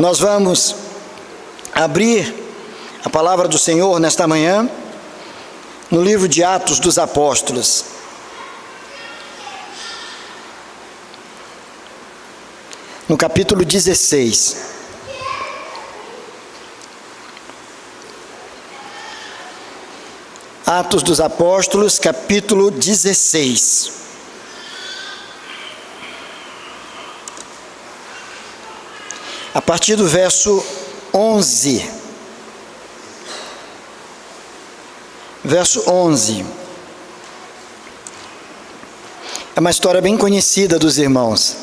Nós vamos abrir a palavra do Senhor nesta manhã no livro de Atos dos Apóstolos. No capítulo 16. Atos dos Apóstolos, capítulo 16. A partir do verso 11. Verso 11. É uma história bem conhecida dos irmãos.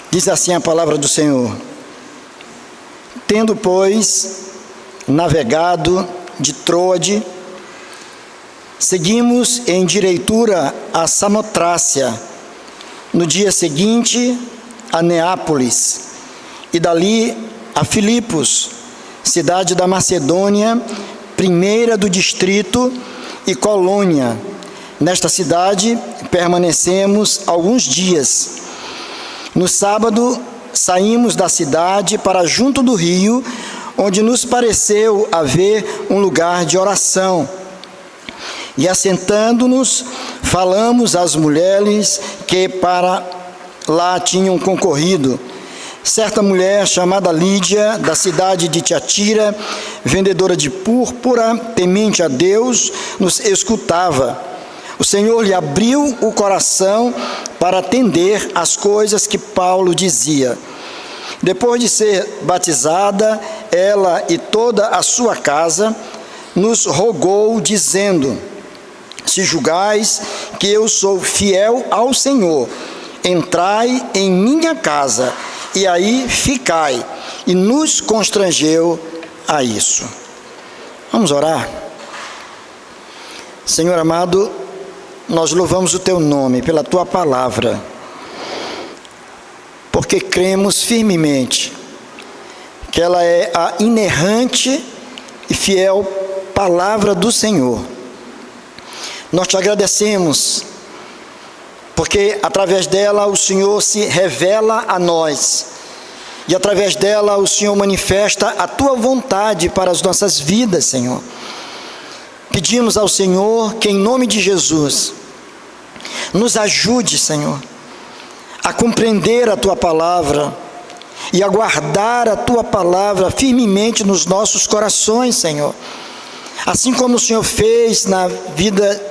Diz assim a palavra do Senhor: Tendo, pois, navegado de Troade, seguimos em direitura a Samotrácia, no dia seguinte a Neápolis, e dali a Filipos, cidade da Macedônia, primeira do distrito, e Colônia. Nesta cidade permanecemos alguns dias. No sábado saímos da cidade para junto do rio, onde nos pareceu haver um lugar de oração. E assentando-nos, falamos às mulheres que para lá tinham concorrido. Certa mulher chamada Lídia, da cidade de Tiatira, vendedora de púrpura, temente a Deus, nos escutava. O Senhor lhe abriu o coração para atender às coisas que Paulo dizia. Depois de ser batizada, ela e toda a sua casa, nos rogou, dizendo: Se julgais que eu sou fiel ao Senhor, entrai em minha casa, e aí ficai. E nos constrangeu a isso. Vamos orar? Senhor amado, nós louvamos o Teu nome pela Tua palavra, porque cremos firmemente que ela é a inerrante e fiel palavra do Senhor. Nós Te agradecemos, porque através dela o Senhor se revela a nós, e através dela o Senhor manifesta a Tua vontade para as nossas vidas, Senhor. Pedimos ao Senhor que, em nome de Jesus, nos ajude, Senhor, a compreender a Tua palavra e a guardar a Tua palavra firmemente nos nossos corações, Senhor. Assim como o Senhor fez na vida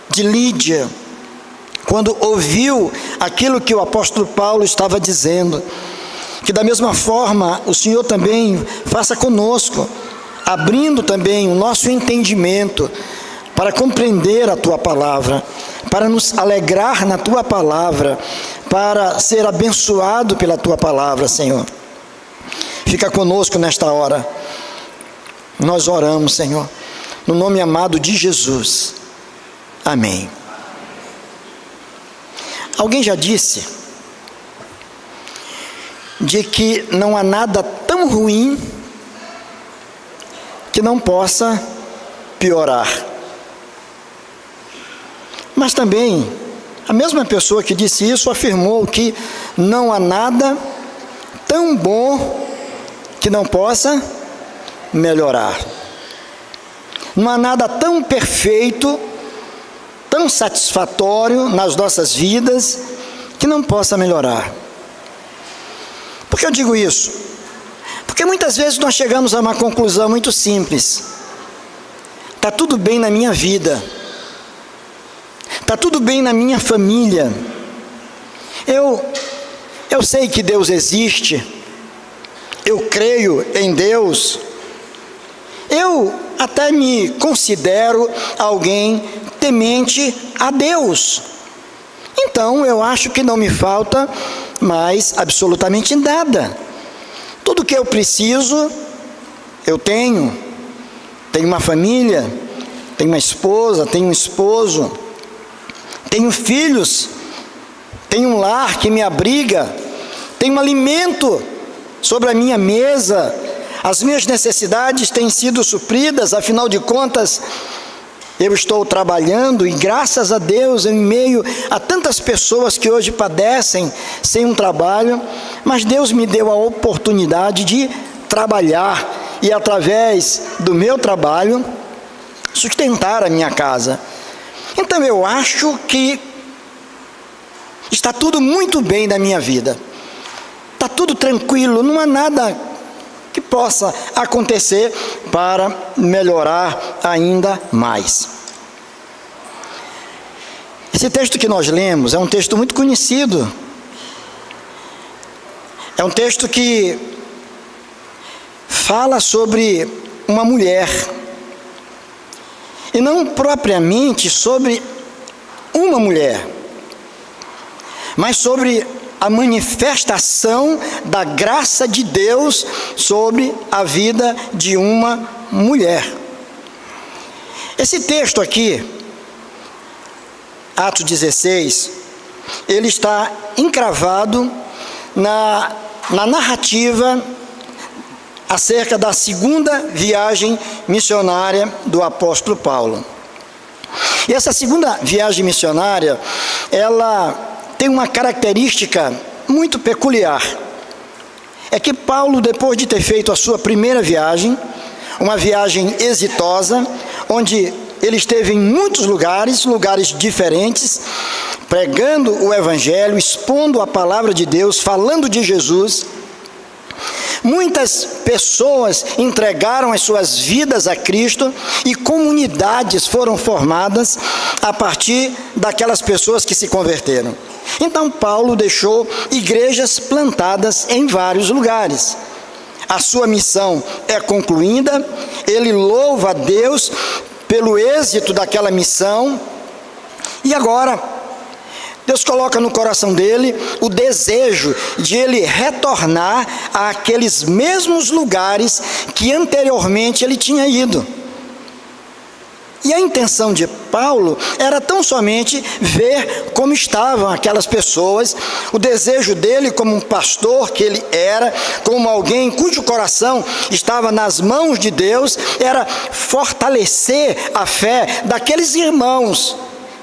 de Lídia, quando ouviu aquilo que o apóstolo Paulo estava dizendo, que da mesma forma o Senhor também faça conosco, abrindo também o nosso entendimento para compreender a Tua palavra, para nos alegrar na Tua palavra, para ser abençoado pela Tua palavra, Senhor. Fica conosco nesta hora. Nós oramos, Senhor, no nome amado de Jesus. Amém. Alguém já disse de que não há nada tão ruim que não possa piorar. Mas também, a mesma pessoa que disse isso afirmou que não há nada tão bom que não possa melhorar. Não há nada tão perfeito, tão satisfatório nas nossas vidas que não possa melhorar. Por que eu digo isso? Porque muitas vezes nós chegamos a uma conclusão muito simples: está tudo bem na minha vida, está tudo bem na minha família, eu sei que Deus existe, eu creio em Deus, eu até me considero alguém temente a Deus, então eu acho que não me falta mais absolutamente nada. Tudo que eu preciso, eu tenho uma família, tenho uma esposa, tenho um esposo, tenho filhos, tenho um lar que me abriga, tenho um alimento sobre a minha mesa, as minhas necessidades têm sido supridas, afinal de contas, Eu estou trabalhando e, graças a Deus, em meio a tantas pessoas que hoje padecem sem um trabalho, mas Deus me deu a oportunidade de trabalhar e, através do meu trabalho, sustentar a minha casa. Então eu acho que está tudo muito bem na minha vida. Está tudo tranquilo, não há nada que possa acontecer para melhorar ainda mais. Esse texto que nós lemos é um texto muito conhecido. É um texto que fala sobre uma mulher, e não propriamente sobre uma mulher, mas sobre a manifestação da graça de Deus sobre a vida de uma mulher. Esse texto aqui, Atos 16, ele está encravado na narrativa acerca da segunda viagem missionária do apóstolo Paulo. E essa segunda viagem missionária, ela tem uma característica muito peculiar. É que Paulo, depois de ter feito a sua primeira viagem, uma viagem exitosa, onde ele esteve em muitos lugares diferentes, pregando o evangelho, expondo a palavra de Deus, falando de Jesus. Muitas pessoas entregaram as suas vidas a Cristo e comunidades foram formadas a partir daquelas pessoas que se converteram. Então Paulo deixou igrejas plantadas em vários lugares. A sua missão é concluída, ele louva a Deus pelo êxito daquela missão, e agora Deus coloca no coração dele o desejo de ele retornar àqueles mesmos lugares que anteriormente ele tinha ido. E a intenção de Paulo era tão somente ver como estavam aquelas pessoas. O desejo dele, como um pastor que ele era, como alguém cujo coração estava nas mãos de Deus, era fortalecer a fé daqueles irmãos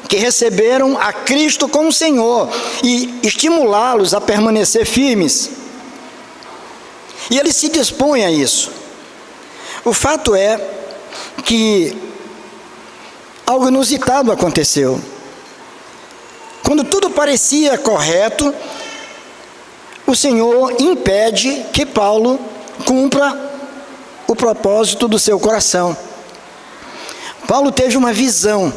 que receberam a Cristo como Senhor e estimulá-los a permanecer firmes. E ele se dispõe a isso. O fato é que algo inusitado aconteceu. Quando tudo parecia correto, o Senhor impede que Paulo cumpra o propósito do seu coração. Paulo teve uma visão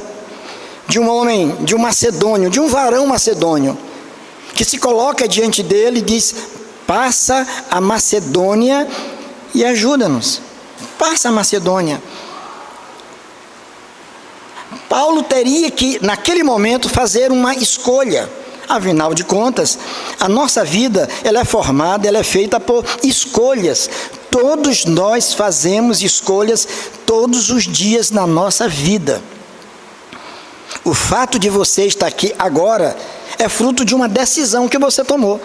de um homem, de um macedônio, de um varão macedônio, que se coloca diante dele e diz: passa a Macedônia e ajuda-nos. Passa a Macedônia. Paulo teria que, naquele momento, fazer uma escolha. Afinal de contas, a nossa vida, ela é formada, ela é feita por escolhas. Todos nós fazemos escolhas todos os dias na nossa vida. O fato de você estar aqui agora é fruto de uma decisão que você tomou.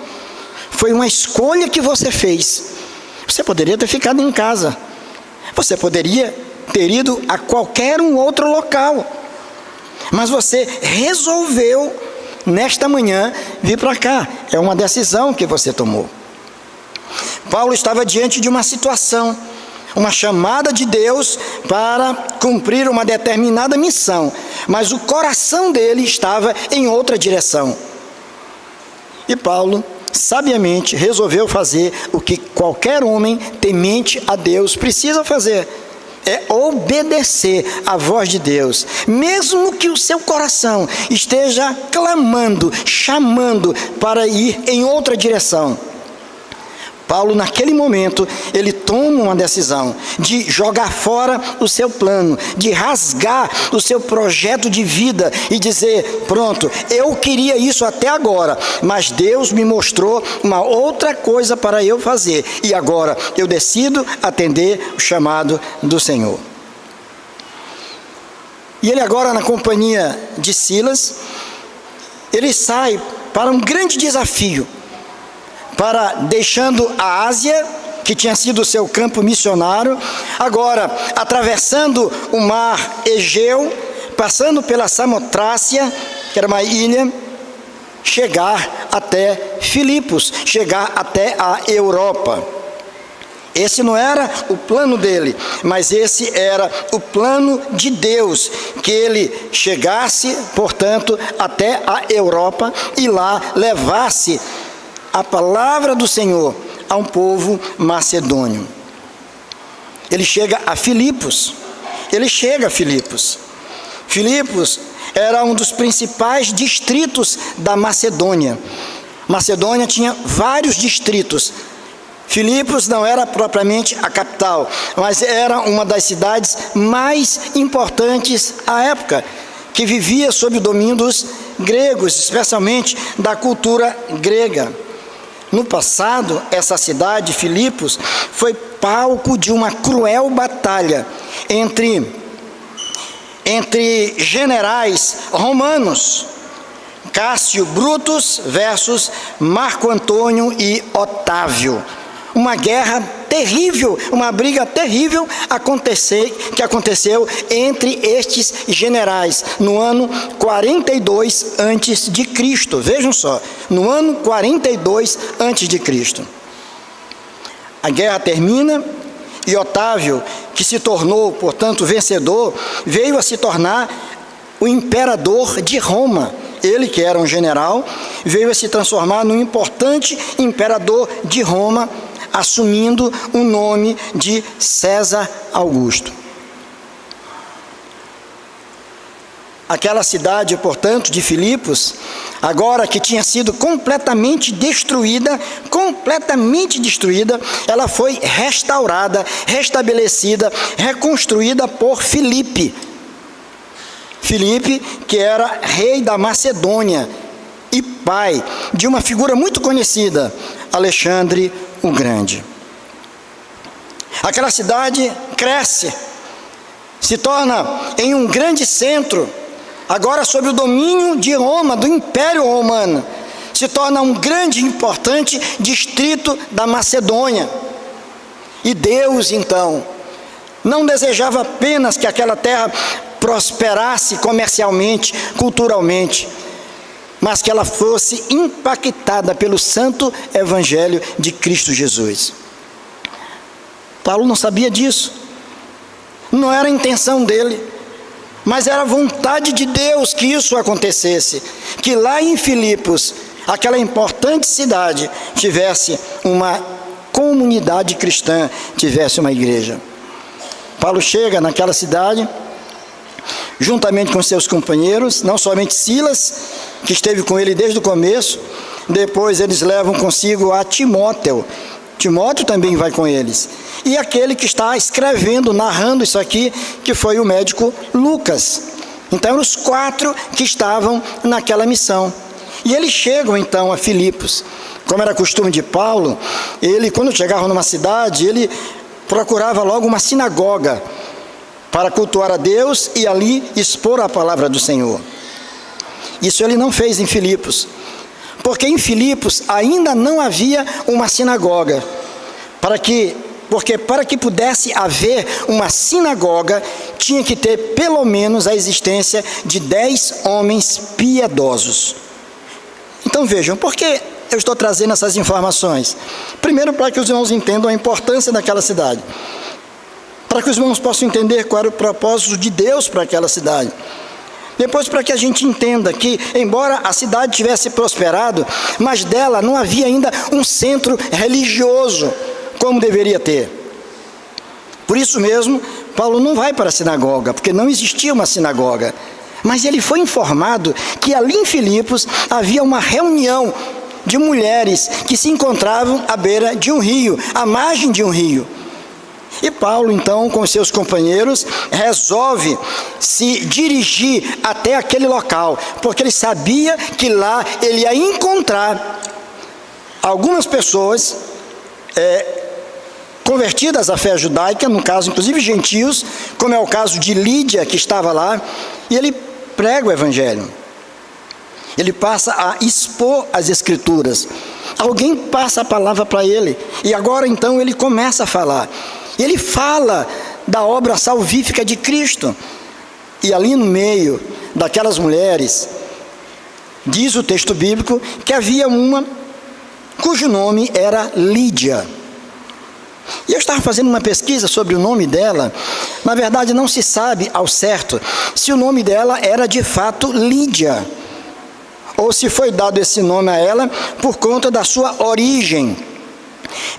Foi uma escolha que você fez. Você poderia ter ficado em casa. Você poderia ter ido a qualquer um outro local. Mas você resolveu, nesta manhã, vir para cá. É uma decisão que você tomou. Paulo estava diante de uma situação, uma chamada de Deus para cumprir uma determinada missão, mas o coração dele estava em outra direção. E Paulo, sabiamente, resolveu fazer o que qualquer homem temente a Deus precisa fazer: é obedecer à voz de Deus, mesmo que o seu coração esteja clamando, chamando para ir em outra direção. Paulo, naquele momento, ele toma uma decisão de jogar fora o seu plano, de rasgar o seu projeto de vida e dizer: pronto, eu queria isso até agora, mas Deus me mostrou uma outra coisa para eu fazer, e agora eu decido atender o chamado do Senhor. E ele agora, na companhia de Silas, ele sai para um grande desafio, deixando a Ásia, que tinha sido o seu campo missionário, agora atravessando o mar Egeu passando pela Samotrácia, que era uma ilha, chegar até Filipos, chegar até a Europa. Esse não era o plano dele, mas esse era o plano de Deus, que ele chegasse, portanto, até a Europa e lá levasse a palavra do Senhor a um povo macedônio. Ele chega a Filipos. Filipos era um dos principais distritos da Macedônia. Macedônia tinha vários distritos. Filipos não era propriamente a capital, mas era uma das cidades mais importantes à época, que vivia sob o domínio dos gregos, especialmente da cultura grega. No passado, essa cidade, Filipos, foi palco de uma cruel batalha entre generais romanos, Cássio Brutus versus Marco Antônio e Otávio. Uma guerra terrível, uma briga terrível que aconteceu entre estes generais no ano 42 a.C. Vejam só, no ano 42 a.C. A guerra termina e Otávio, que se tornou, portanto, vencedor, veio a se tornar o imperador de Roma. Ele, que era um general, veio a se transformar num importante imperador de Roma, assumindo o nome de César Augusto. Aquela cidade, portanto, de Filipos, agora que tinha sido completamente destruída, ela foi restaurada, restabelecida, reconstruída por Filipe. Filipe, que era rei da Macedônia e pai de uma figura muito conhecida, Alexandre o Grande. Aquela cidade cresce, se torna em um grande centro, agora sob o domínio de Roma, do Império Romano, se torna um grande e importante distrito da Macedônia. E Deus, então, não desejava apenas que aquela terra prosperasse comercialmente, culturalmente, mas que ela fosse impactada pelo santo evangelho de Cristo Jesus. Paulo não sabia disso, não era a intenção dele, mas era a vontade de Deus que isso acontecesse, que lá em Filipos, aquela importante cidade, tivesse uma comunidade cristã, tivesse uma igreja. Paulo chega naquela cidade, juntamente com seus companheiros, não somente Silas, que esteve com ele desde o começo, depois eles levam consigo a Timóteo. Timóteo também vai com eles. E aquele que está escrevendo, narrando isso aqui, que foi o médico Lucas. Então, eram os 4 que estavam naquela missão. E eles chegam, então, a Filipos. Como era costume de Paulo, ele, quando chegava numa cidade, ele procurava logo uma sinagoga para cultuar a Deus e ali expor a palavra do Senhor. Isso ele não fez em Filipos, porque em Filipos ainda não havia uma sinagoga. Porque para que pudesse haver uma sinagoga, tinha que ter pelo menos a existência de 10 homens piedosos. Então vejam, por que eu estou trazendo essas informações? Primeiro, para que os irmãos entendam a importância daquela cidade, para que os irmãos possam entender qual era o propósito de Deus para aquela cidade. Depois, para que a gente entenda que, embora a cidade tivesse prosperado, mas dela não havia ainda um centro religioso, como deveria ter. Por isso mesmo, Paulo não vai para a sinagoga, porque não existia uma sinagoga. Mas ele foi informado que ali em Filipos havia uma reunião de mulheres que se encontravam à beira de um rio, à margem de um rio. E Paulo, então, com seus companheiros, resolve se dirigir até aquele local, porque ele sabia que lá ele ia encontrar algumas pessoas convertidas à fé judaica, no caso, inclusive gentios, como é o caso de Lídia, que estava lá, e ele prega o evangelho. Ele passa a expor as escrituras. Alguém passa a palavra para ele, e agora, então, ele começa a falar. Ele fala da obra salvífica de Cristo. E ali no meio daquelas mulheres, diz o texto bíblico que havia uma cujo nome era Lídia. E eu estava fazendo uma pesquisa sobre o nome dela. Na verdade, não se sabe ao certo se o nome dela era de fato Lídia, ou se foi dado esse nome a ela por conta da sua origem.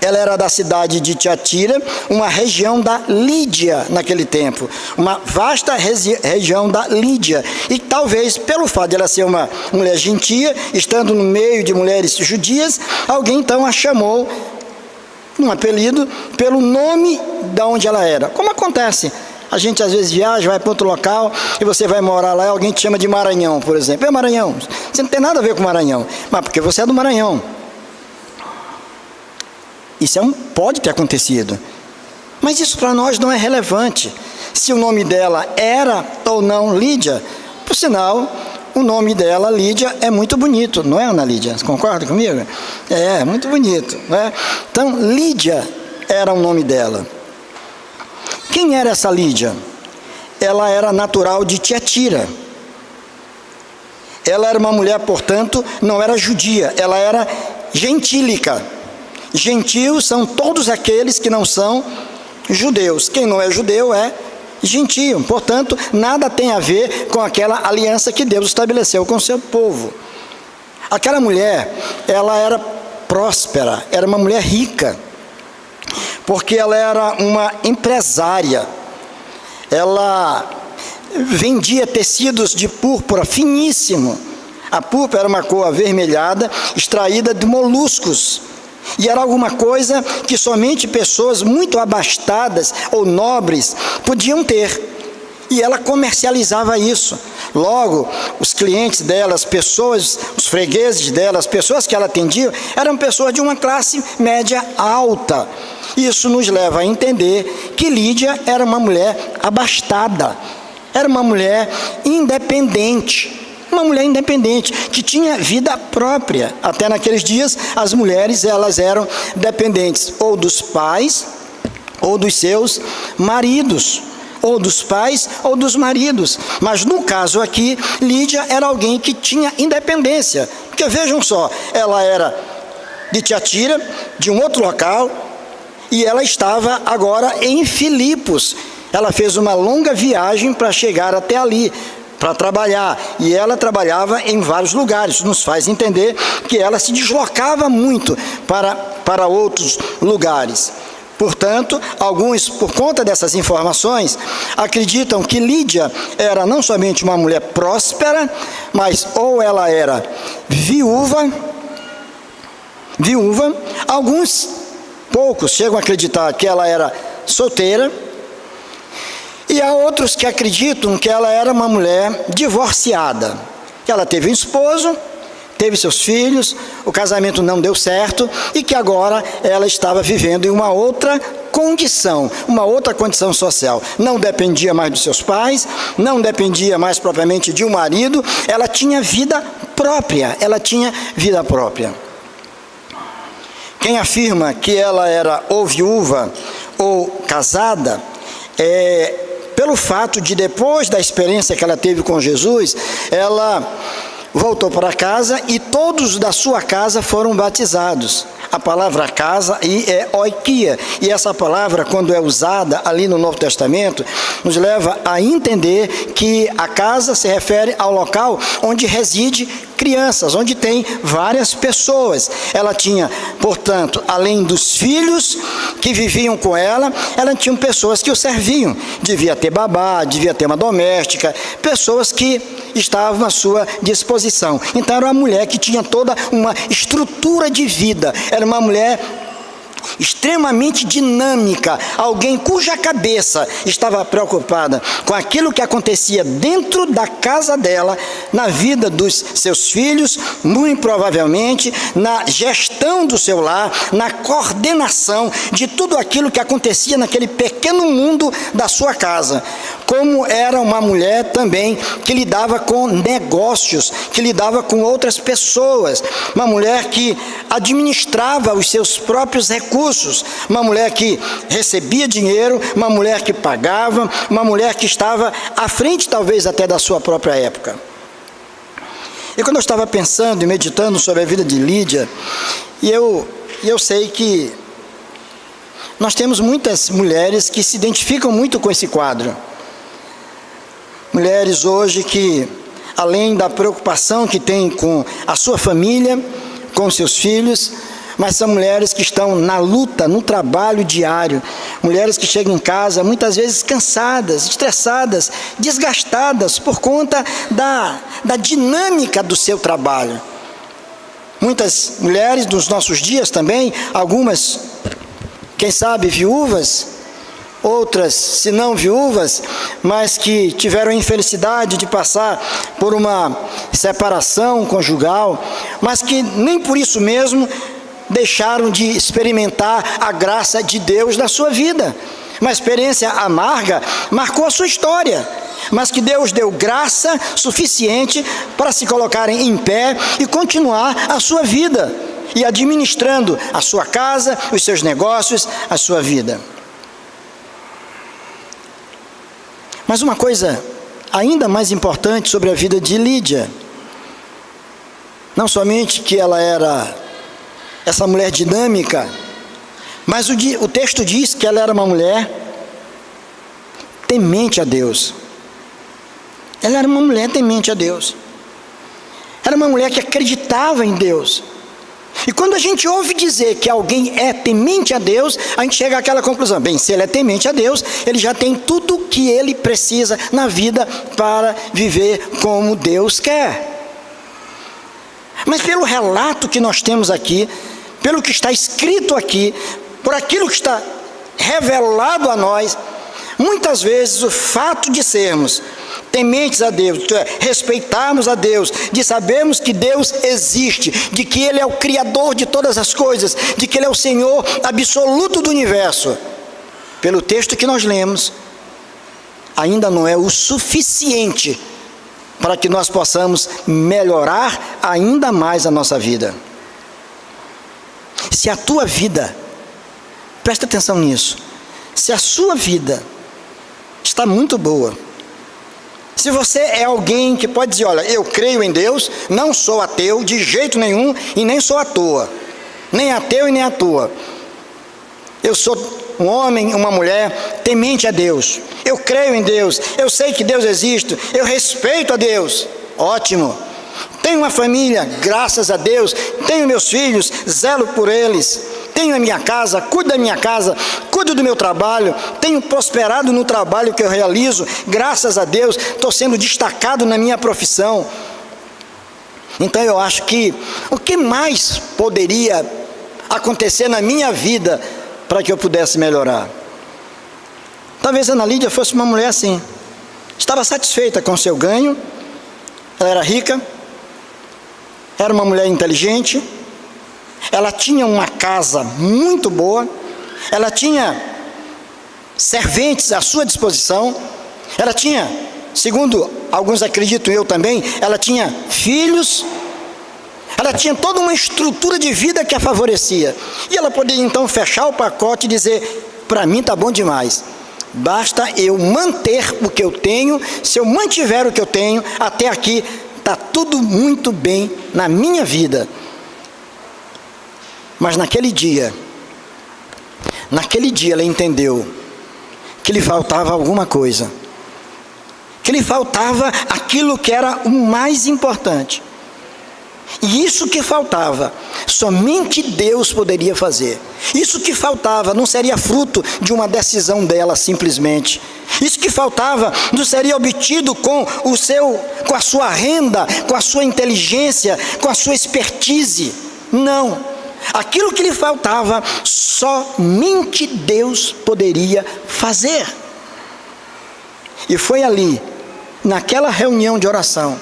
Ela era da cidade de Tiatira, uma região da Lídia naquele tempo, uma vasta região da Lídia. E talvez pelo fato de ela ser uma mulher gentia, estando no meio de mulheres judias, alguém então a chamou um apelido pelo nome de onde ela era. Como acontece? A gente às vezes viaja, vai para outro local e você vai morar lá e alguém te chama de Maranhão, por exemplo. É Maranhão, você não tem nada a ver com Maranhão, mas porque você é do Maranhão. Isso pode ter acontecido, mas isso para nós não é relevante. Se o nome dela era ou não Lídia, por sinal, o nome dela, Lídia, é muito bonito, não é, Ana Lídia? Você concorda comigo? É, muito bonito, não é? Então, Lídia era o nome dela. Quem era essa Lídia? Ela era natural de Tiatira. Ela era uma mulher, portanto, não era judia, ela era gentílica. Gentios são todos aqueles que não são judeus. Quem não é judeu é gentio. Portanto, nada tem a ver com aquela aliança que Deus estabeleceu com o seu povo. Aquela mulher, ela era próspera, era uma mulher rica, porque ela era uma empresária. Ela vendia tecidos de púrpura finíssimo. A púrpura era uma cor avermelhada, extraída de moluscos. E era alguma coisa que somente pessoas muito abastadas ou nobres podiam ter. E ela comercializava isso. Logo, os clientes dela, as pessoas, os fregueses dela, as pessoas que ela atendia, eram pessoas de uma classe média alta. Isso nos leva a entender que Lídia era uma mulher abastada, era uma mulher independente. Uma mulher independente, que tinha vida própria. Até naqueles dias, as mulheres, elas eram dependentes ou dos pais, ou dos seus maridos, ou dos pais, ou dos maridos. Mas no caso aqui, Lídia era alguém que tinha independência. Porque vejam só, ela era de Tiatira, de um outro local, e ela estava agora em Filipos. Ela fez uma longa viagem para chegar até ali, para trabalhar, e ela trabalhava em vários lugares. Isso nos faz entender que ela se deslocava muito para outros lugares. Portanto, alguns, por conta dessas informações, acreditam que Lídia era não somente uma mulher próspera, mas ou ela era viúva, alguns, poucos, chegam a acreditar que ela era solteira, e há outros que acreditam que ela era uma mulher divorciada, que ela teve um esposo, teve seus filhos, o casamento não deu certo e que agora ela estava vivendo em uma outra condição social. Não dependia mais dos seus pais, não dependia mais propriamente de um marido, ela tinha vida própria, Quem afirma que ela era ou viúva ou casada, pelo fato de, depois da experiência que ela teve com Jesus, ela voltou para casa e todos da sua casa foram batizados. A palavra casa aí é oikia, e essa palavra, quando é usada ali no Novo Testamento, nos leva a entender que a casa se refere ao local onde reside crianças, onde tem várias pessoas. Ela tinha, portanto, além dos filhos que viviam com ela, ela tinha pessoas que o serviam. Devia ter babá, devia ter uma doméstica, pessoas que estavam à sua disposição. Então era uma mulher que tinha toda uma estrutura de vida, era uma mulher extremamente dinâmica, alguém cuja cabeça estava preocupada com aquilo que acontecia dentro da casa dela, na vida dos seus filhos, muito provavelmente na gestão do seu lar, na coordenação de tudo aquilo que acontecia naquele pequeno mundo da sua casa. Como era uma mulher também que lidava com negócios, que lidava com outras pessoas, uma mulher que administrava os seus próprios recursos recursos, uma mulher que recebia dinheiro, uma mulher que pagava, uma mulher que estava à frente talvez até da sua própria época. E quando eu estava pensando e meditando sobre a vida de Lídia, e eu sei que nós temos muitas mulheres que se identificam muito com esse quadro. Mulheres hoje que, além da preocupação que têm com a sua família, com seus filhos, mas são mulheres que estão na luta, no trabalho diário. Mulheres que chegam em casa muitas vezes cansadas, estressadas, desgastadas por conta da dinâmica do seu trabalho. Muitas mulheres dos nossos dias também, algumas, quem sabe, viúvas, outras, se não viúvas, mas que tiveram a infelicidade de passar por uma separação conjugal, mas que nem por isso mesmo deixaram de experimentar a graça de Deus na sua vida. Uma experiência amarga marcou a sua história, mas que Deus deu graça suficiente para se colocarem em pé e continuar a sua vida, e administrando a sua casa, os seus negócios, a sua vida. Mas uma coisa ainda mais importante sobre a vida de Lídia, não somente que ela era essa mulher dinâmica, mas o texto diz que ela era uma mulher temente a Deus. Ela era uma mulher temente a Deus. Era uma mulher que acreditava em Deus. E quando a gente ouve dizer que alguém é temente a Deus, a gente chega àquela conclusão: bem, se ele é temente a Deus, ele já tem tudo o que ele precisa na vida para viver como Deus quer. Mas pelo relato que nós temos aqui, pelo que está escrito aqui, por aquilo que está revelado a nós, muitas vezes o fato de sermos tementes a Deus, respeitarmos a Deus, de sabermos que Deus existe, de que Ele é o Criador de todas as coisas, de que Ele é o Senhor absoluto do universo, pelo texto que nós lemos, ainda não é o suficiente para que nós possamos melhorar ainda mais a nossa vida. Se a tua vida, presta atenção nisso, se a sua vida está muito boa, se você é alguém que pode dizer: olha, eu creio em Deus, não sou ateu de jeito nenhum e nem sou à toa, nem ateu e nem à toa, eu sou um homem, uma mulher temente a Deus, eu creio em Deus, eu sei que Deus existe, eu respeito a Deus, ótimo. Tenho uma família, graças a Deus, tenho meus filhos, zelo por eles, tenho a minha casa, cuido da minha casa, cuido do meu trabalho, tenho prosperado no trabalho que eu realizo, graças a Deus, estou sendo destacado na minha profissão. Então eu acho que o que mais poderia acontecer na minha vida para que eu pudesse melhorar? Talvez a Ana Lídia fosse uma mulher assim, estava satisfeita com o seu ganho, ela era rica, era uma mulher inteligente, ela tinha uma casa muito boa, ela tinha serventes à sua disposição, ela tinha, segundo alguns acreditam, eu também, ela tinha filhos, ela tinha toda uma estrutura de vida que a favorecia, e ela poderia então fechar o pacote e dizer: para mim está bom demais, basta eu manter o que eu tenho, se eu mantiver o que eu tenho, até aqui está tudo muito bem na minha vida. Mas naquele dia ela entendeu que lhe faltava alguma coisa, que lhe faltava aquilo que era o mais importante, e isso que faltava, somente Deus poderia fazer. Isso que faltava não seria fruto de uma decisão dela simplesmente. Isso que faltava não seria obtido com a sua renda, com a sua inteligência, com a sua expertise. Não. Aquilo que lhe faltava, somente Deus poderia fazer. E foi ali, naquela reunião de oração,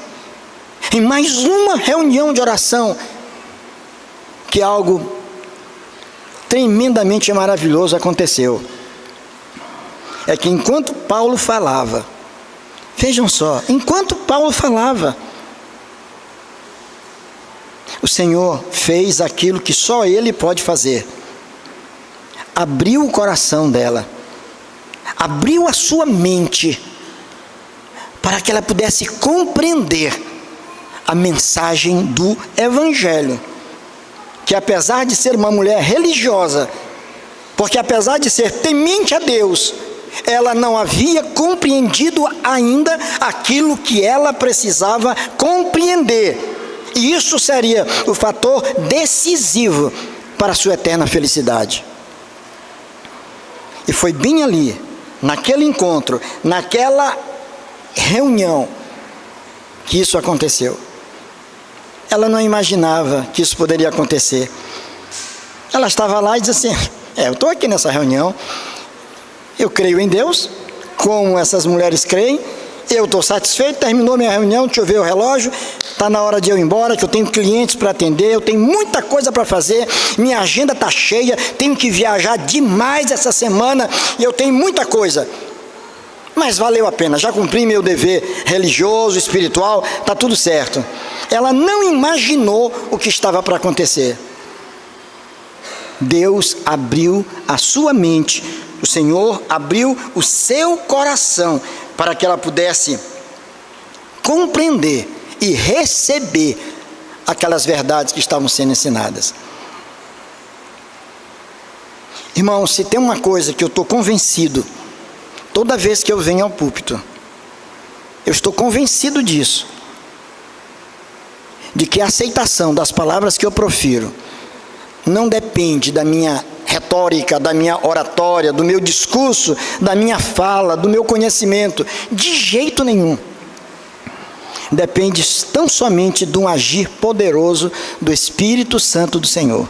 em mais uma reunião de oração, que algo tremendamente maravilhoso aconteceu. É que enquanto Paulo falava, vejam só, enquanto Paulo falava, o Senhor fez aquilo que só Ele pode fazer. abriu o coração dela, abriu a sua mente, para que ela pudesse compreender a mensagem do Evangelho. Que apesar de ser uma mulher religiosa, porque apesar de ser temente a Deus, ela não havia compreendido ainda aquilo que ela precisava compreender. E isso seria o fator decisivo para a sua eterna felicidade. E foi bem ali, naquele encontro, naquela reunião, que isso aconteceu. Ela não imaginava que isso poderia acontecer. Ela estava lá e disse assim: eu estou aqui nessa reunião, eu creio em Deus, como essas mulheres creem, eu estou satisfeito, terminou minha reunião, deixa eu ver o relógio, está na hora de eu ir embora, que eu tenho clientes para atender, eu tenho muita coisa para fazer, minha agenda está cheia, tenho que viajar demais essa semana, e eu tenho muita coisa. Mas valeu a pena, já cumpri meu dever religioso, espiritual, está tudo certo. Ela não imaginou o que estava para acontecer. Deus abriu a sua mente, o Senhor abriu o seu coração, para que ela pudesse compreender e receber aquelas verdades que estavam sendo ensinadas. Irmão, se tem uma coisa que eu estou convencido, toda vez que eu venho ao púlpito, eu estou convencido disso, de que a aceitação das palavras que eu profiro não depende da minha retórica, da minha oratória, do meu discurso, da minha fala, do meu conhecimento, de jeito nenhum. Depende tão somente de um agir poderoso do Espírito Santo do Senhor.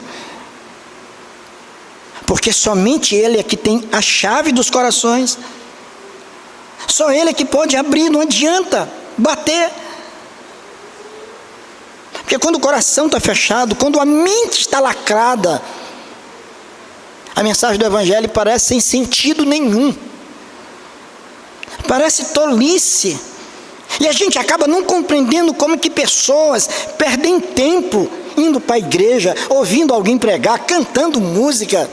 Porque somente Ele é que tem a chave dos corações. Só Ele é que pode abrir, não adianta bater. Porque quando o coração está fechado, quando a mente está lacrada, a mensagem do Evangelho parece sem sentido nenhum. Parece tolice. E a gente acaba não compreendendo como que pessoas perdem tempo indo para a igreja, ouvindo alguém pregar, cantando música,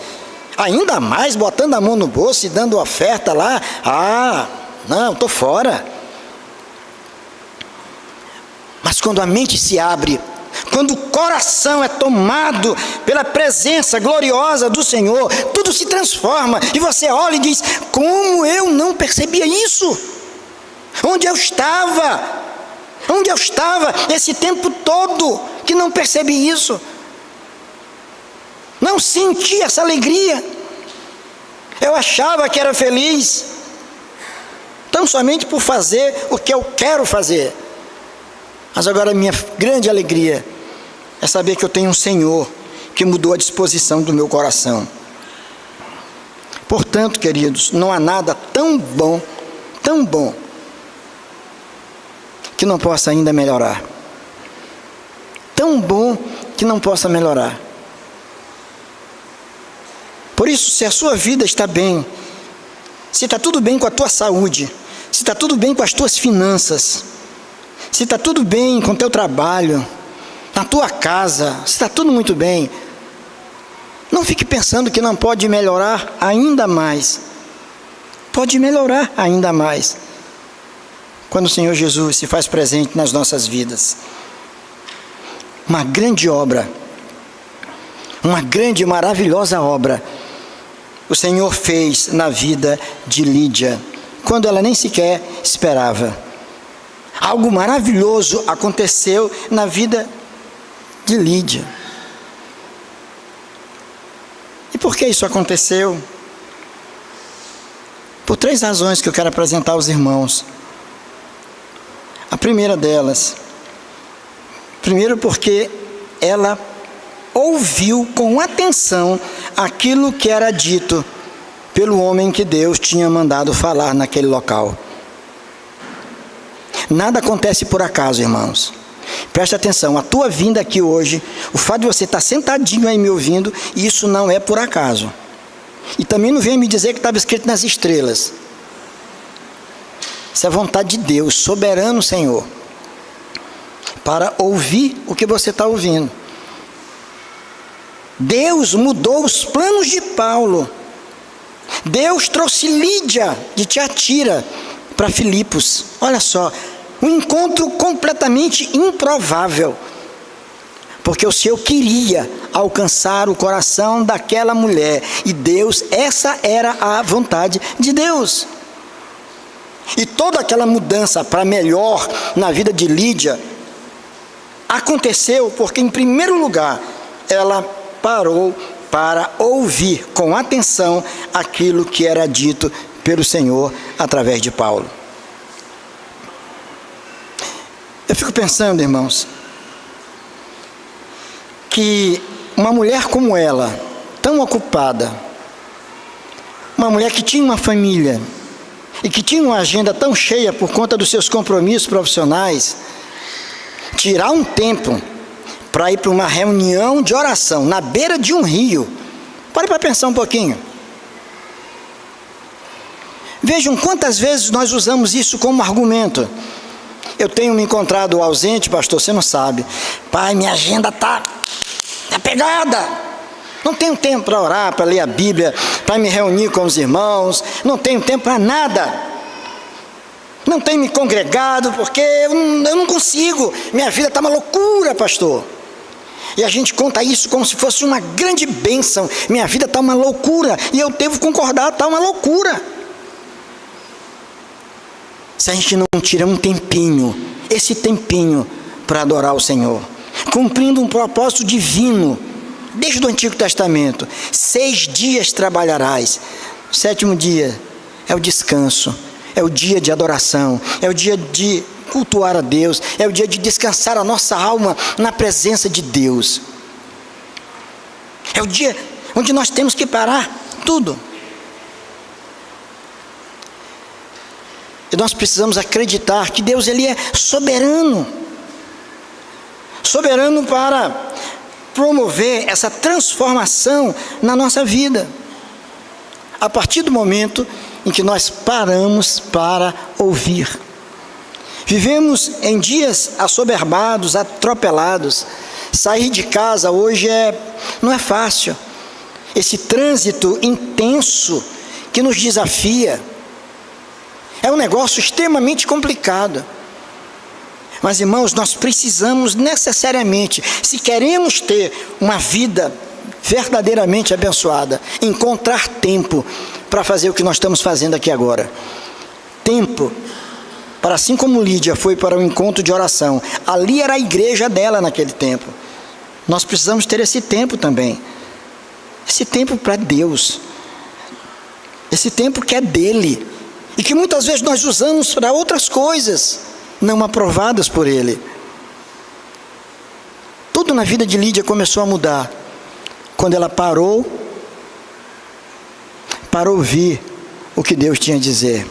ainda mais botando a mão no bolso e dando oferta lá. Não, estou fora. Mas quando a mente se abre, quando o coração é tomado pela presença gloriosa do Senhor, tudo se transforma, e você olha e diz: como eu não percebia isso? Onde eu estava? Onde eu estava esse tempo todo que não percebi isso? Não senti essa alegria. Eu achava que era feliz, tão somente por fazer o que eu quero fazer. Mas agora a minha grande alegria é saber que eu tenho um Senhor que mudou a disposição do meu coração. Portanto, queridos, não há nada tão bom, que não possa ainda melhorar. Tão bom que não possa melhorar. Por isso, se a sua vida está bem, se está tudo bem com a tua saúde, se está tudo bem com as tuas finanças, se está tudo bem com o teu trabalho, na tua casa, se está tudo muito bem, não fique pensando que não pode melhorar ainda mais. Pode melhorar ainda mais, quando o Senhor Jesus se faz presente nas nossas vidas. Uma grande obra, uma grande e maravilhosa obra, o Senhor fez na vida de Lídia, quando ela nem sequer esperava. Algo maravilhoso aconteceu na vida de Lídia. E por que isso aconteceu? Por 3 razões que eu quero apresentar aos irmãos. A primeira delas, primeiro porque ela ouviu com atenção aquilo que era dito pelo homem que Deus tinha mandado falar naquele local. Nada acontece por acaso, irmãos. Preste atenção, a tua vinda aqui hoje, o fato de você estar sentadinho aí me ouvindo, isso não é por acaso. E também não venha me dizer que estava escrito nas estrelas. Isso é vontade de Deus, soberano Senhor, para ouvir o que você está ouvindo. Deus mudou os planos de Paulo Deus trouxe Lídia de Tiatira para Filipos. Olha só, um encontro completamente improvável, porque o Senhor queria alcançar o coração daquela mulher, e Deus, essa era a vontade de Deus. E toda aquela mudança para melhor na vida de Lídia aconteceu porque, em primeiro lugar, ela parou para ouvir com atenção aquilo que era dito pelo Senhor através de Paulo. Eu fico pensando, irmãos, que uma mulher como ela, tão ocupada, uma mulher que tinha uma família e que tinha uma agenda tão cheia por conta dos seus compromissos profissionais, tirar um tempo para ir para uma reunião de oração na beira de um rio. Pare para pensar um pouquinho. Vejam quantas vezes nós usamos isso como argumento. Eu tenho me encontrado ausente, pastor, você não sabe. Pai, minha agenda está pegada. Não tenho tempo para orar, para ler a Bíblia, para me reunir com os irmãos. Não tenho tempo para nada. Não tenho me congregado porque eu não consigo. Minha vida está uma loucura, pastor. E a gente conta isso como se fosse uma grande bênção. Minha vida está uma loucura. E eu devo concordar, está uma loucura. Se a gente não tira um tempinho, esse tempinho para adorar o Senhor, cumprindo um propósito divino, desde o Antigo Testamento, 6 dias trabalharás, o 7º dia é o descanso, é o dia de adoração, é o dia de cultuar a Deus, é o dia de descansar a nossa alma na presença de Deus, é o dia onde nós temos que parar tudo. E nós precisamos acreditar que Deus, Ele é soberano, soberano para promover essa transformação na nossa vida, a partir do momento em que nós paramos para ouvir. Vivemos em dias assoberbados, atropelados. Sair de casa hoje não é fácil. Esse trânsito intenso que nos desafia é um negócio extremamente complicado. Mas, irmãos, nós precisamos necessariamente, se queremos ter uma vida verdadeiramente abençoada, encontrar tempo para fazer o que nós estamos fazendo aqui agora. Tempo para, assim como Lídia foi para o encontro de oração, ali era a igreja dela naquele tempo. Nós precisamos ter esse tempo também. Esse tempo para Deus. Esse tempo que é dele. E que muitas vezes nós usamos para outras coisas não aprovadas por Ele. Tudo na vida de Lídia começou a mudar quando ela parou para ouvir o que Deus tinha a dizer.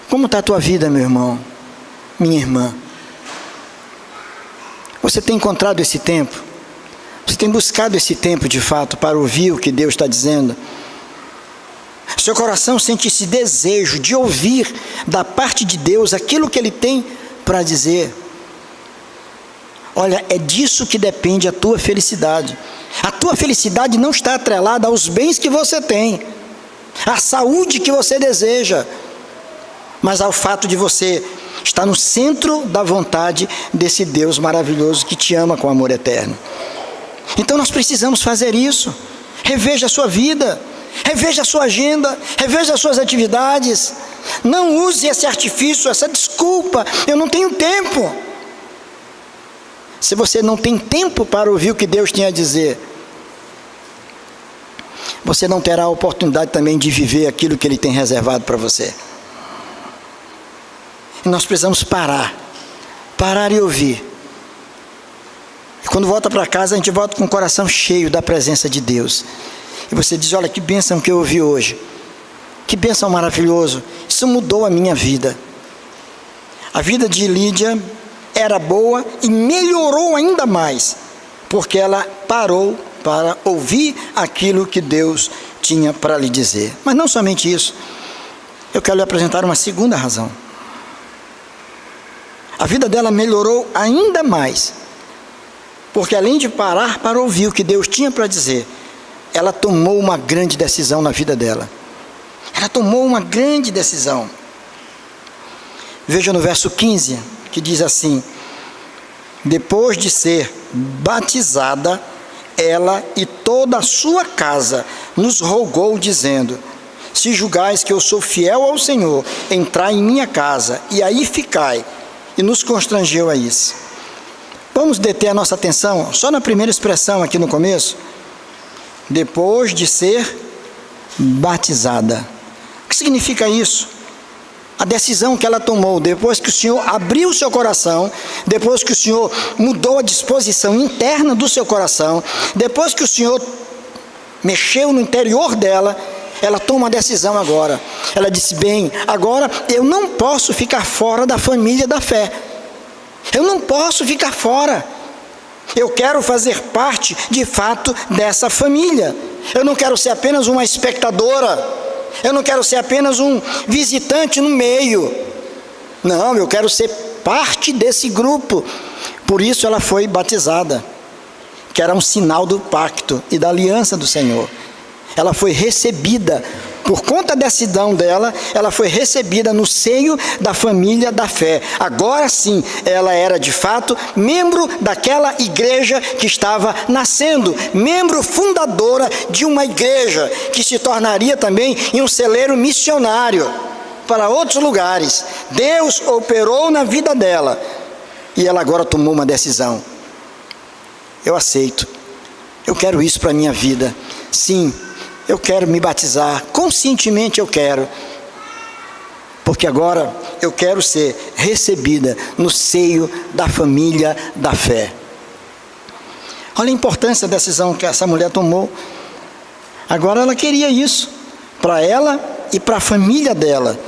Como está a tua vida, meu irmão, minha irmã? Você tem encontrado esse tempo? Você tem buscado esse tempo de fato para ouvir o que Deus está dizendo? Seu coração sente esse desejo de ouvir da parte de Deus aquilo que Ele tem para dizer. Olha, é disso que depende a tua felicidade. A tua felicidade não está atrelada aos bens que você tem, à saúde que você deseja, mas ao fato de você estar no centro da vontade desse Deus maravilhoso que te ama com amor eterno. Então nós precisamos fazer isso. Reveja a sua vida. Reveja a sua agenda, reveja as suas atividades. Não use esse artifício, essa desculpa, eu não tenho tempo. Se você não tem tempo para ouvir o que Deus tem a dizer, você não terá a oportunidade também de viver aquilo que Ele tem reservado para você. E nós precisamos parar e ouvir. E quando volta para casa, a gente volta com o coração cheio da presença de Deus. E você diz, olha, que bênção que eu ouvi hoje. Que bênção maravilhoso. Isso mudou a minha vida. A vida de Lídia era boa e melhorou ainda mais, porque ela parou para ouvir aquilo que Deus tinha para lhe dizer. Mas não somente isso. Eu quero lhe apresentar uma segunda razão. A vida dela melhorou ainda mais, porque além de parar para ouvir o que Deus tinha para dizer, ela tomou uma grande decisão na vida dela. Ela tomou uma grande decisão. Veja no verso 15, que diz assim: depois de ser batizada, ela e toda a sua casa nos rogou, dizendo: se julgais que eu sou fiel ao Senhor, entrai em minha casa, e aí ficai. E nos constrangeu a isso. Vamos deter a nossa atenção só na primeira expressão aqui no começo. Depois de ser batizada. O que significa isso? A decisão que ela tomou, depois que o Senhor abriu o seu coração, depois que o Senhor mudou a disposição interna do seu coração, depois que o Senhor mexeu no interior dela, ela toma uma decisão agora. Ela disse: bem, agora eu não posso ficar fora da família da fé. Eu não posso ficar fora. Eu quero fazer parte, de fato, dessa família. Eu não quero ser apenas uma espectadora. Eu não quero ser apenas um visitante no meio. Não, eu quero ser parte desse grupo. Por isso ela foi batizada, que era um sinal do pacto e da aliança do Senhor. Ela foi recebida, por conta da decisão dela, ela foi recebida no seio da família da fé. Agora sim, ela era de fato membro daquela igreja que estava nascendo, membro fundadora de uma igreja que se tornaria também em um celeiro missionário para outros lugares. Deus operou na vida dela e ela agora tomou uma decisão: eu aceito, eu quero isso para a minha vida. Sim, eu quero me batizar, conscientemente eu quero, porque agora eu quero ser recebida no seio da família da fé. Olha a importância da decisão que essa mulher tomou. Agora ela queria isso, para ela e para a família dela,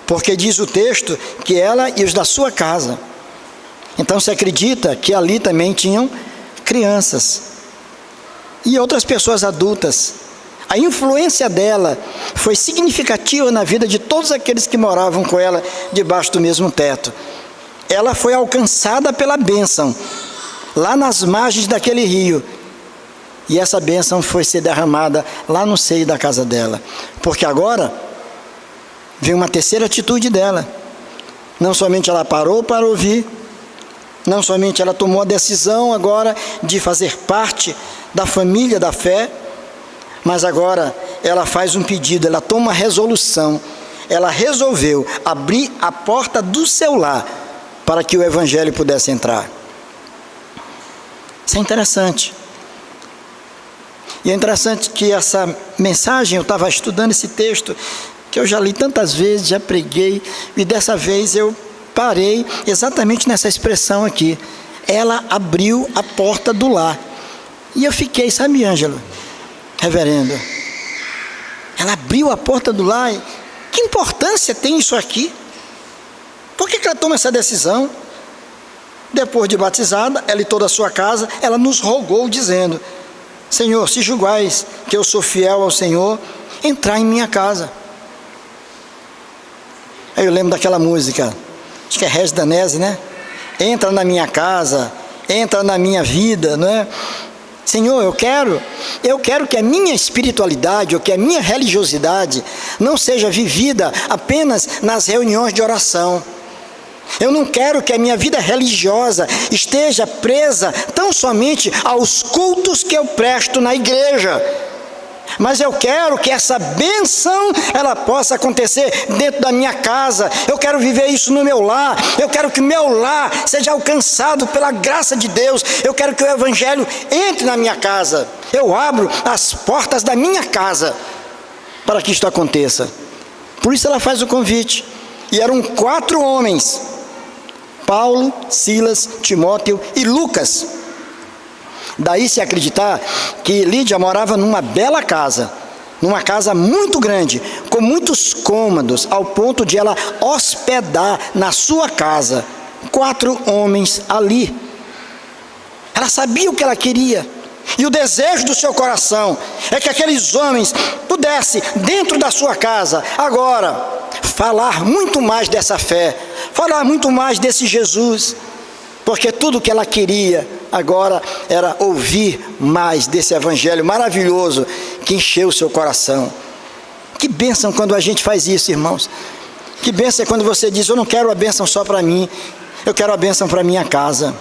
porque diz o texto que ela e os da sua casa. Então se acredita que ali também tinham crianças e outras pessoas adultas. A influência dela foi significativa na vida de todos aqueles que moravam com ela debaixo do mesmo teto. Ela foi alcançada pela bênção, lá nas margens daquele rio. E essa bênção foi ser derramada lá no seio da casa dela. Porque agora, veio uma terceira atitude dela. Não somente ela parou para ouvir, não somente ela tomou a decisão agora de fazer parte da família da fé, mas agora ela faz um pedido, ela toma uma resolução. Ela resolveu abrir a porta do seu lar para que o evangelho pudesse entrar. Isso é interessante. E é interessante que essa mensagem, eu estava estudando esse texto, que eu já li tantas vezes, já preguei, e dessa vez eu parei exatamente nessa expressão aqui. Ela abriu a porta do lar. E eu fiquei, sabe, Ângelo, reverendo, ela abriu a porta do lar. Que importância tem isso aqui? Por que ela toma essa decisão? Depois de batizada, ela e toda a sua casa, ela nos rogou dizendo: Senhor, se julgais que eu sou fiel ao Senhor, entrai em minha casa. Aí eu lembro daquela música, acho que é Regis Danese, né? Entra na minha casa, entra na minha vida, não é? Senhor, eu quero que a minha espiritualidade, ou que a minha religiosidade não seja vivida apenas nas reuniões de oração. Eu não quero que a minha vida religiosa esteja presa tão somente aos cultos que eu presto na igreja. Mas eu quero que essa bênção, ela possa acontecer dentro da minha casa. Eu quero viver isso no meu lar. Eu quero que o meu lar seja alcançado pela graça de Deus. Eu quero que o evangelho entre na minha casa. Eu abro as portas da minha casa para que isto aconteça. Por isso ela faz o convite. E eram 4 homens: Paulo, Silas, Timóteo e Lucas. Daí se acreditar que Lídia morava numa bela casa, numa casa muito grande, com muitos cômodos, ao ponto de ela hospedar na sua casa 4 homens ali. Ela sabia o que ela queria, e o desejo do seu coração é que aqueles homens pudessem, dentro da sua casa, agora, falar muito mais dessa fé, falar muito mais desse Jesus, porque tudo que ela queria agora era ouvir mais desse evangelho maravilhoso que encheu o seu coração. Que bênção quando a gente faz isso, irmãos. Que bênção é quando você diz: eu não quero a bênção só para mim, eu quero a bênção para minha casa.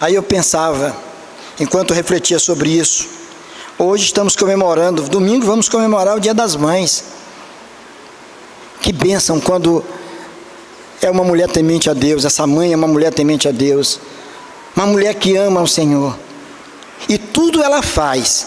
Aí eu pensava, enquanto refletia sobre isso, hoje estamos comemorando, domingo vamos comemorar o Dia das Mães. Que bênção quando é uma mulher temente a Deus, essa mãe é uma mulher temente a Deus, uma mulher que ama o Senhor, e tudo ela faz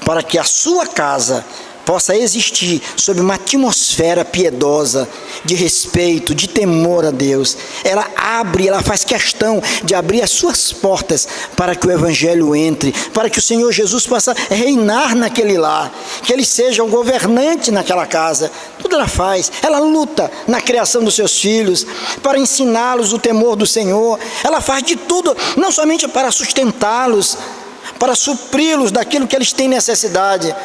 para que a sua casa possa existir sob uma atmosfera piedosa, de respeito, de temor a Deus. Ela faz questão de abrir as suas portas para que o Evangelho entre, para que o Senhor Jesus possa reinar naquele lar, que Ele seja o governante naquela casa. Tudo ela faz. Ela luta na criação dos seus filhos, para ensiná-los o temor do Senhor. Ela faz de tudo, não somente para sustentá-los, para supri-los daquilo que eles têm necessidade,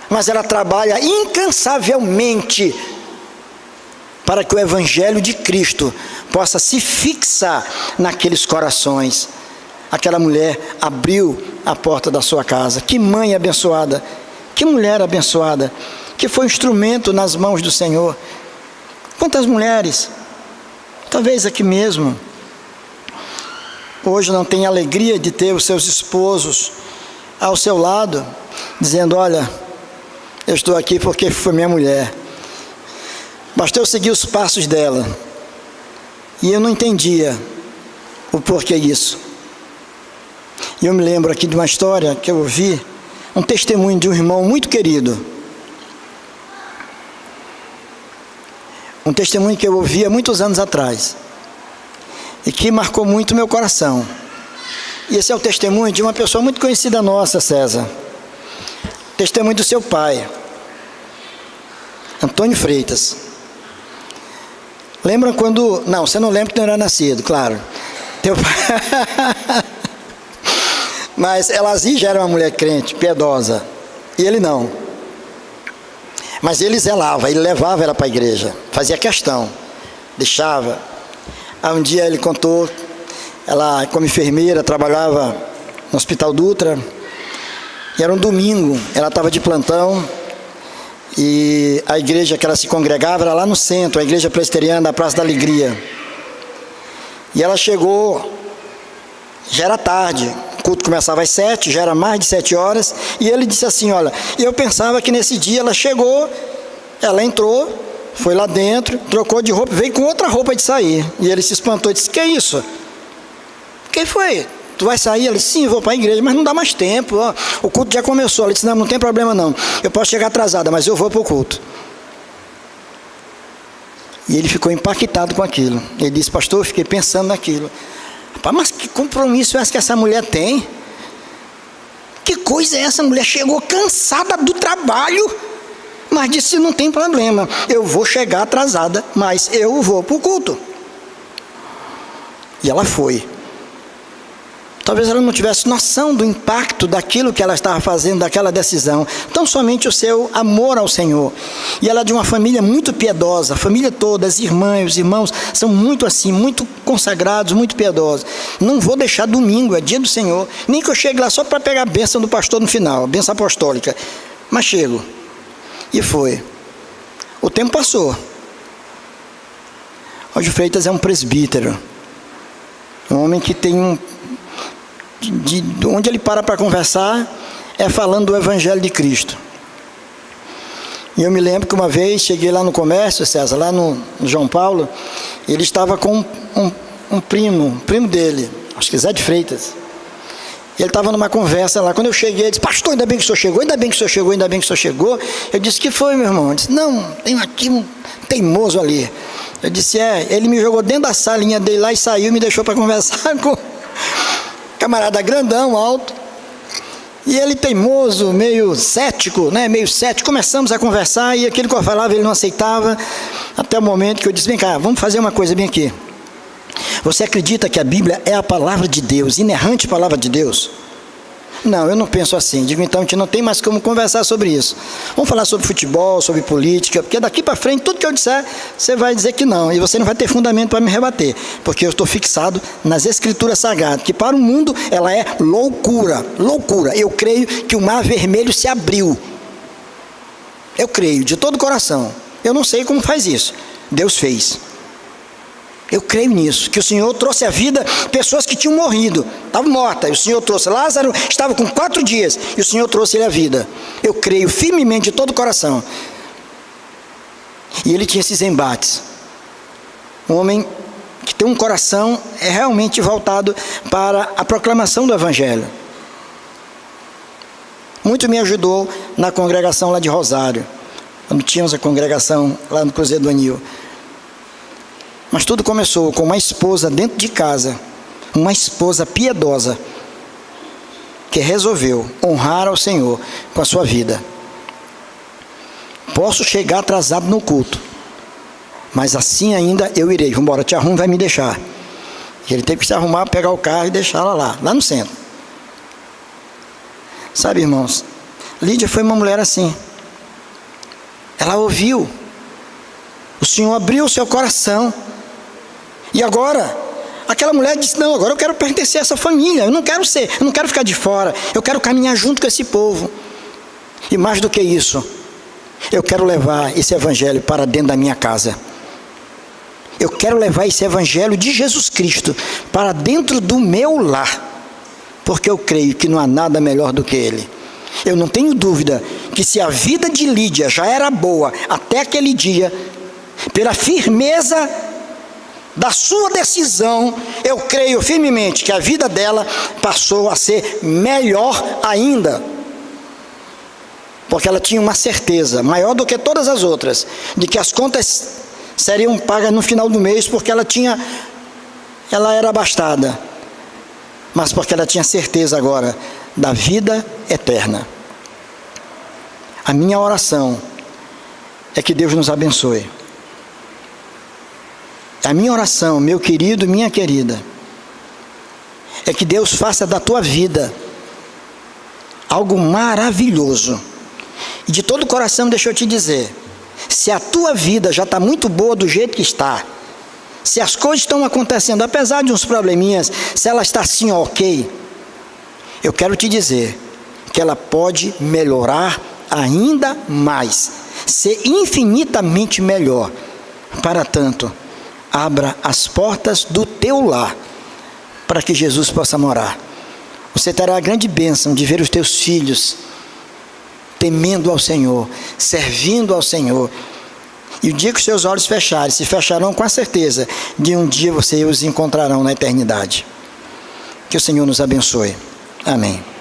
mas ela trabalha incansavelmente para que o Evangelho de Cristo possa se fixar naqueles corações. Aquela mulher abriu a porta da sua casa. Que mãe abençoada, que mulher abençoada, que foi instrumento nas mãos do Senhor. Quantas mulheres, talvez aqui mesmo, hoje não tem alegria de ter os seus esposos ao seu lado, dizendo: olha, eu estou aqui porque foi minha mulher. Bastou eu seguir os passos dela. E eu não entendia o porquê disso. E eu me lembro aqui de uma história que eu ouvi, um testemunho de um irmão muito querido. Um testemunho que eu ouvi há muitos anos atrás, e que marcou muito meu coração. E esse é o testemunho de uma pessoa muito conhecida nossa, César. Testemunho do seu pai, Antônio Freitas. Lembra quando... Não, você não lembra que não era nascido, claro. Teu pai... Mas Elazir já era uma mulher crente, piedosa. E ele não. Mas ele zelava, ele levava ela para a igreja. Fazia questão. Deixava. Aí um dia ele contou, ela como enfermeira trabalhava no Hospital Dutra. E era um domingo, ela estava de plantão, e a igreja que ela se congregava era lá no centro, a igreja presbiteriana da Praça da Alegria. E ela chegou, já era tarde, o culto começava às 7, já era mais de 7 horas, e ele disse assim: olha, eu pensava que nesse dia ela chegou, ela entrou, foi lá dentro, trocou de roupa, veio com outra roupa de sair. E ele se espantou e disse: que é isso? Quem foi? Tu vai sair? Ela disse: sim, vou para a igreja, mas não dá mais tempo, ó. O culto já começou. Ela disse: não tem problema não, eu posso chegar atrasada, mas eu vou para o culto. E ele ficou impactado com aquilo. Ele disse: pastor, eu fiquei pensando naquilo. Rapaz, mas que compromisso é esse que essa mulher tem? Que coisa é essa? A mulher chegou cansada do trabalho, mas disse: não tem problema, eu vou chegar atrasada, mas eu vou para o culto. E ela foi. Talvez ela não tivesse noção do impacto daquilo que ela estava fazendo, daquela decisão. Tão somente o seu amor ao Senhor. E ela é de uma família muito piedosa, a família toda, as irmãs, os irmãos, são muito assim, muito consagrados, muito piedosos. Não vou deixar domingo, é dia do Senhor, nem que eu chegue lá só para pegar a bênção do pastor no final, a bênção apostólica. Mas chego. E foi. O tempo passou. Hoje o Freitas é um presbítero. Um homem que tem de onde ele para conversar é falando do Evangelho de Cristo. E eu me lembro que uma vez cheguei lá no comércio, César, lá no João Paulo, e ele estava com um primo dele, acho que Zé de Freitas. E ele estava numa conversa lá. Quando eu cheguei, ele disse: pastor, ainda bem que o senhor chegou, ainda bem que o senhor chegou, ainda bem que o senhor chegou. Eu disse: que foi, meu irmão? Ele disse: não, tem aqui um teimoso ali. Eu disse: ele me jogou dentro da salinha dele lá e saiu e me deixou para conversar com camarada grandão, alto, e ele teimoso, meio cético, né? Meio cético. Começamos a conversar e aquilo que eu falava ele não aceitava, até o momento que eu disse: vem cá, vamos fazer uma coisa bem aqui. Você acredita que a Bíblia é a palavra de Deus, inerrante palavra de Deus? Não, eu não penso assim. Digo, então a gente não tem mais como conversar sobre isso. Vamos falar sobre futebol, sobre política, porque daqui para frente, tudo que eu disser, você vai dizer que não. E você não vai ter fundamento para me rebater, porque eu estou fixado nas Escrituras Sagradas, que para o mundo ela é loucura, loucura. Eu creio que o mar vermelho se abriu. Eu creio, de todo o coração. Eu não sei como faz isso. Deus fez. Eu creio nisso, que o Senhor trouxe à vida pessoas que tinham morrido, estavam mortas, e o Senhor trouxe. Lázaro estava com 4 dias, e o Senhor trouxe ele à vida. Eu creio firmemente de todo o coração. E ele tinha esses embates. Um homem que tem um coração realmente voltado para a proclamação do Evangelho. Muito me ajudou na congregação lá de Rosário, quando tínhamos a congregação lá no Cruzeiro do Anil. Mas tudo começou com uma esposa dentro de casa, uma esposa piedosa, que resolveu honrar ao Senhor com a sua vida. Posso chegar atrasado no culto, mas assim ainda eu irei. Vamos embora, te arrumo, vai me deixar. E ele teve que se arrumar, pegar o carro e deixar ela lá no centro. Sabe, irmãos, Lídia foi uma mulher assim. Ela ouviu. O Senhor abriu o seu coração. E agora, aquela mulher disse, não, agora eu quero pertencer a essa família, eu não quero ficar de fora, eu quero caminhar junto com esse povo. E mais do que isso, eu quero levar esse evangelho para dentro da minha casa. Eu quero levar esse evangelho de Jesus Cristo para dentro do meu lar, porque eu creio que não há nada melhor do que Ele. Eu não tenho dúvida que se a vida de Lídia já era boa até aquele dia, pela firmeza da sua decisão, eu creio firmemente que a vida dela passou a ser melhor ainda, porque ela tinha uma certeza maior do que todas as outras, de que as contas seriam pagas no final do mês, porque ela era abastada, mas porque ela tinha certeza agora da vida eterna. A minha oração é que Deus nos abençoe. A minha oração, meu querido, minha querida, é que Deus faça da tua vida algo maravilhoso. E de todo o coração, deixa eu te dizer, se a tua vida já está muito boa do jeito que está, se as coisas estão acontecendo, apesar de uns probleminhas, se ela está assim ok, eu quero te dizer que ela pode melhorar ainda mais, ser infinitamente melhor. Para tanto, abra as portas do teu lar para que Jesus possa morar. Você terá a grande bênção de ver os teus filhos temendo ao Senhor, servindo ao Senhor. E o dia que os seus olhos fecharem, se fecharão com a certeza de um dia você os encontrarão na eternidade. Que o Senhor nos abençoe. Amém.